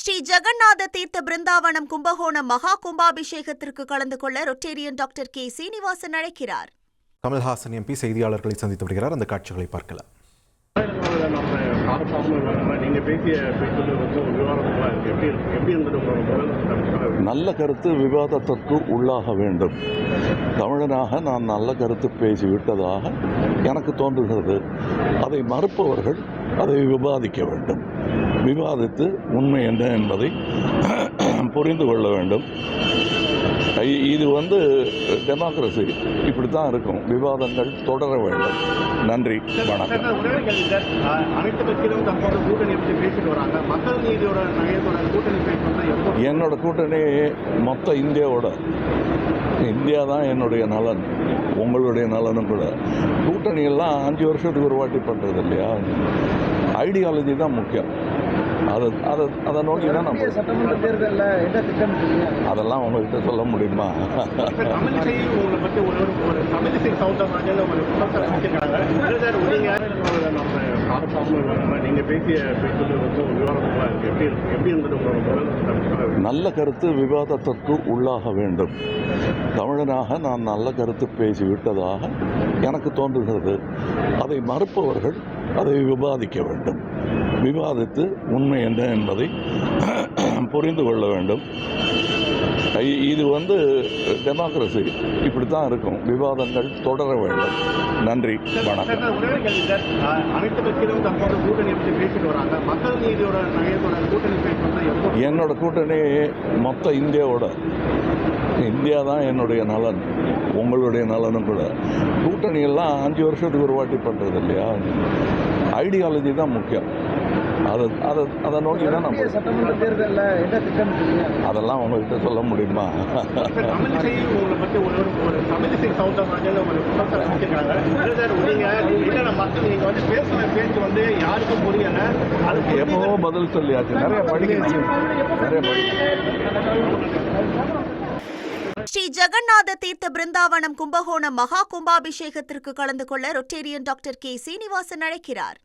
ஸ்ரீ ஜெகநாத தீர்த்த பிருந்தாவனம் கும்பகோணம் மகா கும்பாபிஷேகத்திற்கு கலந்து கொள்ள ரொட்டேரியன் டாக்டர் கே சீனிவாசன் அழைக்கிறார். கமல்ஹாசன் எம்பி செய்தியாளர்களை சந்தித்து வருகிறார். அந்த காட்சிகளை பார்க்கலாம். நல்ல கருத்து விவாதத்திற்கு உள்ளாக வேண்டும். தமிழனாக நான் நல்ல கருத்து பேசிவிட்டதாக எனக்கு தோன்றுகிறது. அதை மறுப்பவர்கள் அதை விவாதிக்க வேண்டும். விவாதித்து உண்மை என்ன என்பதை புரிந்து கொள்ள வேண்டும். இது டெமோக்ரஸி, இப்படித்தான் இருக்கும். விவாதங்கள் தொடர வேண்டும். நன்றி, வணக்கம். என்னோட கூட்டணி மொத்த இந்தியா தான் என்னுடைய நலன், உங்களுடைய நலனும் கூட. கூட்டணியெல்லாம் 5 வருஷத்துக்கு ஒரு வாட்டி பண்ணுறது இல்லையா? ஐடியாலஜி தான் முக்கியம். அதை நோக்கி தான் நம்ம சட்டமன்ற தேர்தலில் என்ன திட்டம் அதெல்லாம் உங்ககிட்ட சொல்ல முடியுமா? நல்ல கருத்து விவாதத்திற்கு உள்ளாக வேண்டும். தமிழனாக நான் நல்ல கருத்து பேசிவிட்டதாக எனக்கு தோன்றுகிறது. அதை மறுப்பவர்கள் அதை விவாதிக்க வேண்டும். விவாதித்து உண்மை என்ன என்பதை புரிந்து கொள்ள வேண்டும். இது டெமோக்ரஸி, இப்படித்தான் இருக்கும். விவாதங்கள் தொடர வேண்டும். நன்றி, வணக்கம். என்னோட கூட்டணி மொத்த இந்தியா தான் என்னுடைய நலன், உங்களுடைய நலனும் கூட. கூட்டணியெல்லாம் 5 வருஷத்துக்கு ஒரு வாட்டி பண்ணுறது இல்லையா? ஐடியாலஜி தான் முக்கியம். அதை நோக்கி தான் நம்ம சட்டமன்ற தேர்தலில் என்ன திட்டம் அதெல்லாம் உங்ககிட்ட சொல்ல முடியுமா? எப்போ பதில் சொல்லியாச்சு. நிறைய படிக்க. ஸ்ரீ ஜெகநாத தீர்த்த பிருந்தாவனம் கும்பகோணம் மகா கும்பாபிஷேகத்திற்கு கலந்து கொள்ள ரொட்டேரியன் டாக்டர் கே சீனிவாசன் அழைக்கிறார்.